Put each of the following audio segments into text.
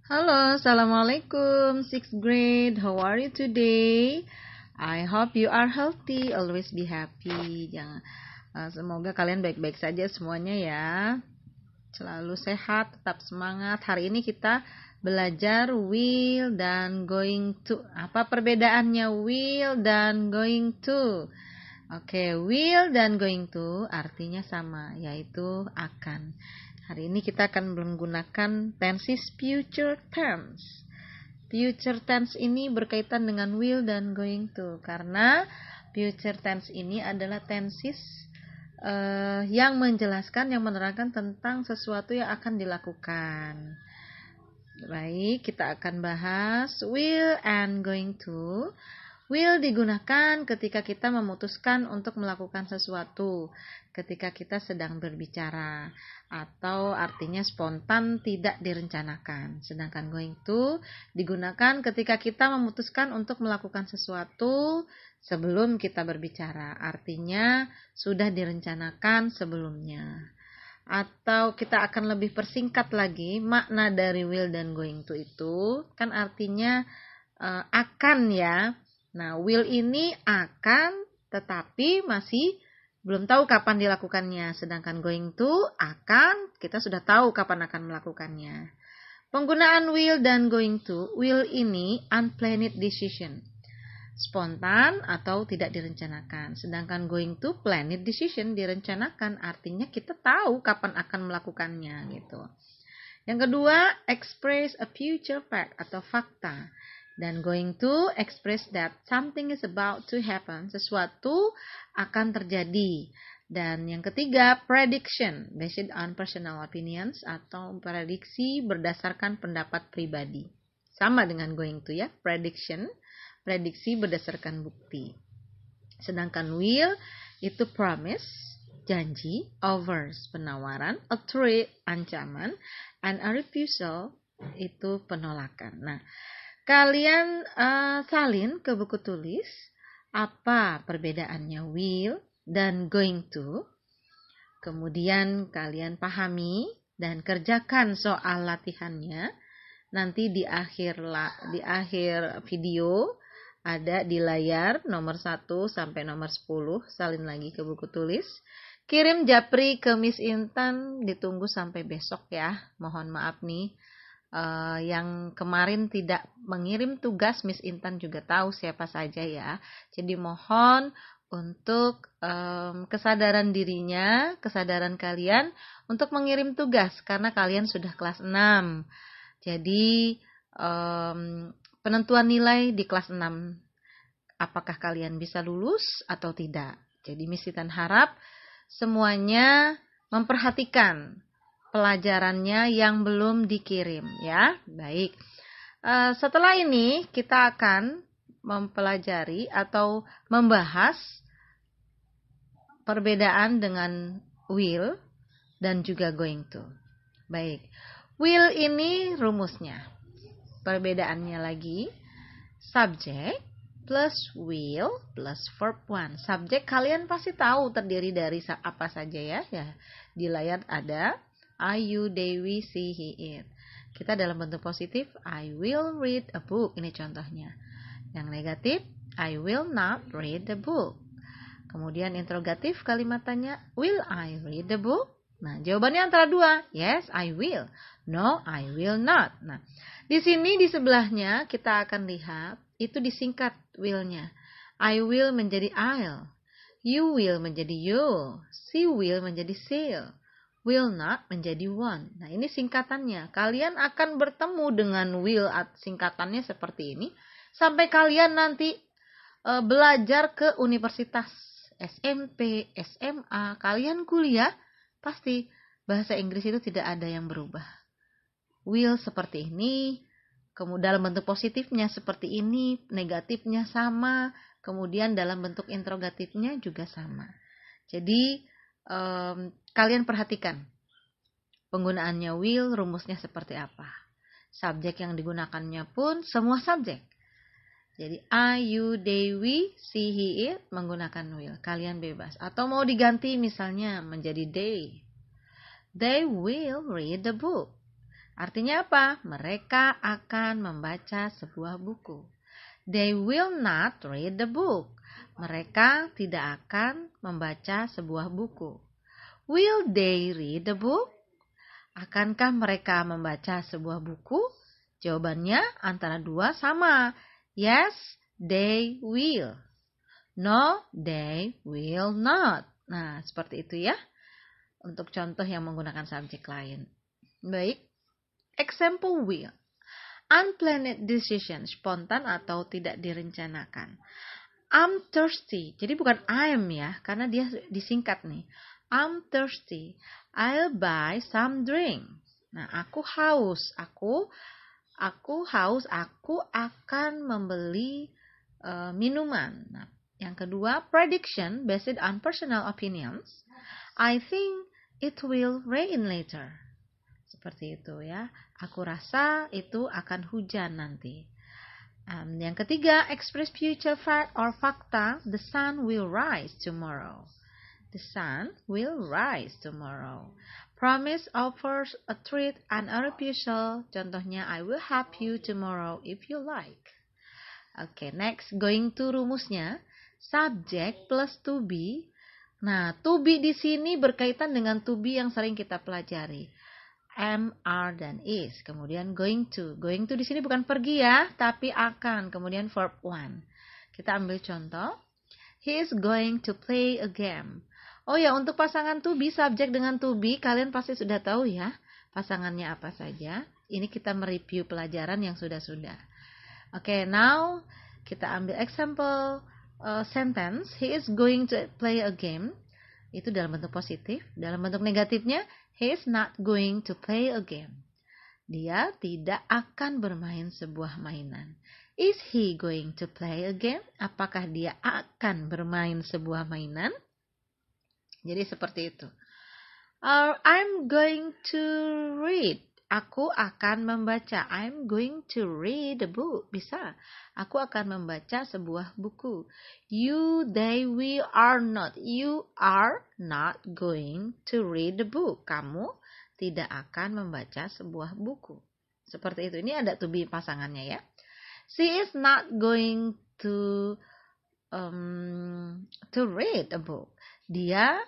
Halo, Assalamualaikum, sixth grade. How are you today? I hope you are healthy. Always be happy. Semoga kalian baik-baik saja semuanya ya. Selalu sehat, tetap semangat. Hari ini kita belajar will dan going to. Apa perbedaannya will dan going to? Oke, will dan going to artinya sama, yaitu akan. Hari ini kita akan menggunakan tenses future tense. Future tense ini berkaitan dengan will dan going to, karena future tense ini adalah tenses yang menjelaskan, yang menerangkan tentang sesuatu yang akan dilakukan. Baik, kita akan bahas will and going to. Will digunakan ketika kita memutuskan untuk melakukan sesuatu, ketika kita sedang berbicara, atau artinya spontan, tidak direncanakan. Sedangkan going to digunakan ketika kita memutuskan untuk melakukan sesuatu sebelum kita berbicara, artinya sudah direncanakan sebelumnya. Atau kita akan lebih persingkat lagi, makna dari will dan going to itu kan artinya akan ya. Nah, will ini akan, tetapi masih belum tahu kapan dilakukannya. Sedangkan going to akan, kita sudah tahu kapan akan melakukannya. Penggunaan will dan going to, will ini unplanned decision, spontan atau tidak direncanakan. Sedangkan going to planned decision, direncanakan, artinya kita tahu kapan akan melakukannya gitu. Yang kedua, express a future fact atau fakta. Dan going to express that something is about to happen, sesuatu akan terjadi. Dan yang ketiga, prediction based on personal opinions atau prediksi berdasarkan pendapat pribadi. Sama dengan going to ya, prediction, prediksi berdasarkan bukti. Sedangkan will itu promise, janji, offers, penawaran, a threat, ancaman, and a refusal itu penolakan. Nah, kalian salin ke buku tulis apa perbedaannya will dan going to. Kemudian kalian pahami dan kerjakan soal latihannya. Nanti di akhir video ada di layar nomor 1 sampai nomor 10. Salin lagi ke buku tulis. Kirim japri ke Miss Intan, ditunggu sampai besok ya. Mohon maaf nih. Yang kemarin tidak mengirim tugas, Miss Intan juga tahu siapa saja ya. Jadi mohon untuk kesadaran dirinya, kesadaran kalian untuk mengirim tugas karena kalian sudah kelas 6. Jadi penentuan nilai di kelas 6, apakah kalian bisa lulus atau tidak. Jadi Miss Intan harap semuanya memperhatikan pelajarannya yang belum dikirim ya. Baik. Setelah ini kita akan mempelajari atau membahas perbedaan dengan will dan juga going to. Baik. Will ini rumusnya. Perbedaannya lagi, subject plus will plus verb 1. Subjek kalian pasti tahu terdiri dari apa saja ya. Di layar ada I, you, they, we, she, he, it. Kita dalam bentuk positif, I will read a book. Ini contohnya. Yang negatif, I will not read the book. Kemudian interrogatif kalimat tanya, will I read the book? Nah, jawabannya antara dua. Yes, I will. No, I will not. Nah, di sini di sebelahnya kita akan lihat, itu disingkat will-nya. I will menjadi I'll. You will menjadi you'll. She will menjadi she'll. Will not menjadi won't. Nah, ini singkatannya. Kalian akan bertemu dengan will singkatannya seperti ini sampai kalian nanti belajar ke universitas, SMP, SMA, kalian kuliah, pasti bahasa Inggris itu tidak ada yang berubah. Will seperti ini, kemudian dalam bentuk positifnya seperti ini, negatifnya sama, kemudian dalam bentuk interrogatifnya juga sama. Jadi kalian perhatikan penggunaannya will, rumusnya seperti apa. Subjek yang digunakannya pun semua subjek. Jadi I, you, they, we, she, he, it menggunakan will. Kalian bebas. Atau mau diganti misalnya menjadi they. They will read the book. Artinya apa? Mereka akan membaca sebuah buku. They will not read the book. Mereka tidak akan membaca sebuah buku. Will they read the book? Akankah mereka membaca sebuah buku? Jawabannya antara dua sama. Yes, they will. No, they will not. Nah, seperti itu ya. Untuk contoh yang menggunakan subjek lain. Baik. Example will. Unplanned decision, spontan atau tidak direncanakan. I'm thirsty. Jadi bukan I'm ya, karena dia disingkat nih. I'm thirsty. I'll buy some drink. Nah, aku haus. Aku haus. Aku akan membeli minuman. Nah, yang kedua, prediction based on personal opinions. I think it will rain later. Seperti itu ya. Aku rasa itu akan hujan nanti. Yang ketiga, express future fact or fakta. The sun will rise tomorrow. The sun will rise tomorrow. Promise offers a treat and a refusal. Contohnya, I will help you tomorrow if you like. Oke, next, going to rumusnya. Subject plus to be. Nah, to be di sini berkaitan dengan to be yang sering kita pelajari. Am, are, dan is. Kemudian going to. Going to di sini bukan pergi ya, tapi akan. Kemudian verb one. Kita ambil contoh. He is going to play a game. Oh ya, untuk pasangan to be, subjek dengan to be, kalian pasti sudah tahu ya. Pasangannya apa saja. Ini kita mereview pelajaran yang sudah-sudah. Oke, now kita ambil example sentence. He is going to play a game. Itu dalam bentuk positif. Dalam bentuk negatifnya, he is not going to play a game. Dia tidak akan bermain sebuah mainan. Is he going to play a game? Apakah dia akan bermain sebuah mainan? Jadi seperti itu. I'm going to read. Aku akan membaca. I'm going to read a book. Bisa. Aku akan membaca sebuah buku. You, they, we are not. You are not going to read the book. Kamu tidak akan membaca sebuah buku. Seperti itu. Ini ada to be pasangannya ya. She is not going to read a book. Dia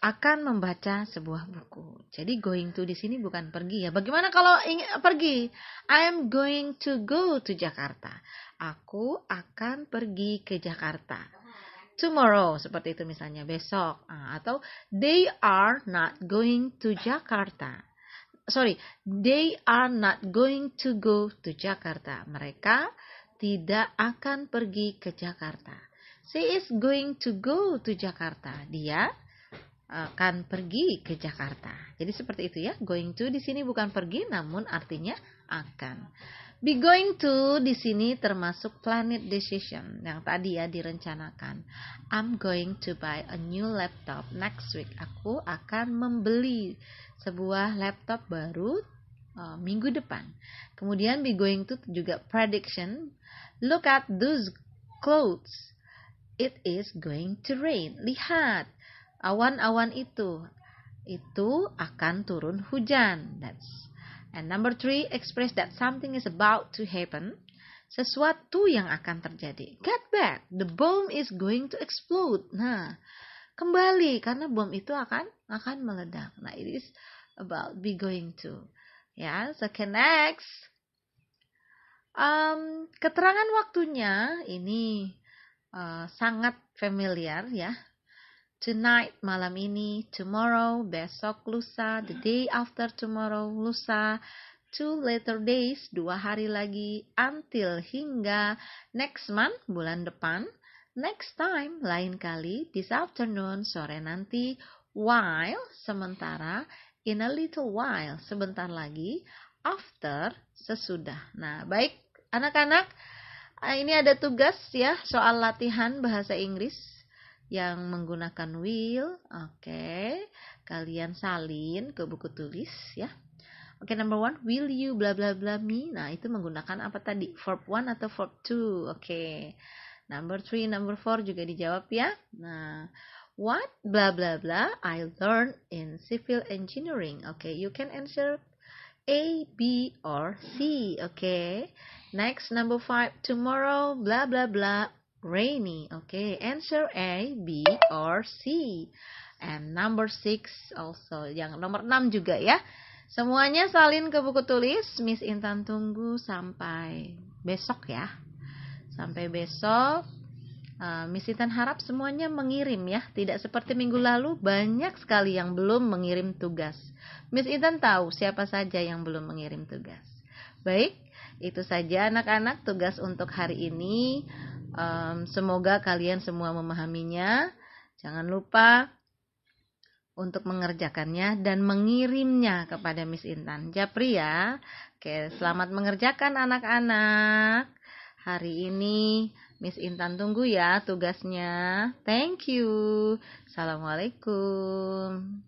akan membaca sebuah buku. Jadi going to di sini bukan pergi ya. Bagaimana kalau pergi? I am going to go to Jakarta. Aku akan pergi ke Jakarta. Tomorrow, seperti itu misalnya, besok. Atau they are not going to Jakarta. They are not going to go to Jakarta. Mereka tidak akan pergi ke Jakarta. She is going to go to Jakarta. Dia akan pergi ke Jakarta. Jadi seperti itu ya. Going to di sini bukan pergi, namun artinya akan. Be going to di sini termasuk planned decision yang tadi ya direncanakan. I'm going to buy a new laptop next week. Aku akan membeli sebuah laptop baru minggu depan. Kemudian be going to juga prediction. Look at those clouds. It is going to rain. Lihat. Awan-awan itu akan turun hujan. And number 3, express that something is about to happen. Sesuatu yang akan terjadi. Get back, the bomb is going to explode. Nah, kembali karena bom itu akan meledak. Nah, it is about be going to. Ya, so next. Keterangan waktunya ini sangat familiar ya. Tonight, malam ini, tomorrow, besok, lusa, the day after tomorrow, lusa, 2 later days, 2 hari lagi, until, hingga, next month, bulan depan, next time, lain kali, this afternoon, sore nanti, while, sementara, in a little while, sebentar lagi, after, sesudah. Nah, baik anak-anak, ini ada tugas ya, soal latihan bahasa Inggris yang menggunakan will. Oke, kalian salin ke buku tulis ya. Oke, number 1, will you bla bla bla me. Nah, itu menggunakan apa tadi? Verb 1 atau verb 2. Oke. Number 3, number 4 juga dijawab ya. Nah, what bla bla bla I learned in civil engineering. Oke, you can answer A, B, or C. Okay. Next, number 5. Tomorrow, blah, blah, blah, rainy. Okay. Answer A, B, or C. And number 6 also. Yang nomor 6 juga ya. Semuanya salin ke buku tulis. Miss Intan tunggu sampai besok ya. Sampai besok. Miss Intan harap semuanya mengirim ya. Tidak seperti minggu lalu, banyak sekali yang belum mengirim tugas. Miss Intan tahu siapa saja yang belum mengirim tugas. Baik, itu saja anak-anak tugas untuk hari ini. Semoga kalian semua memahaminya. Jangan lupa untuk mengerjakannya dan mengirimnya kepada Miss Intan. Japri ya. Oke, selamat mengerjakan anak-anak. Hari ini Miss Intan tunggu ya tugasnya. Thank you. Assalamualaikum.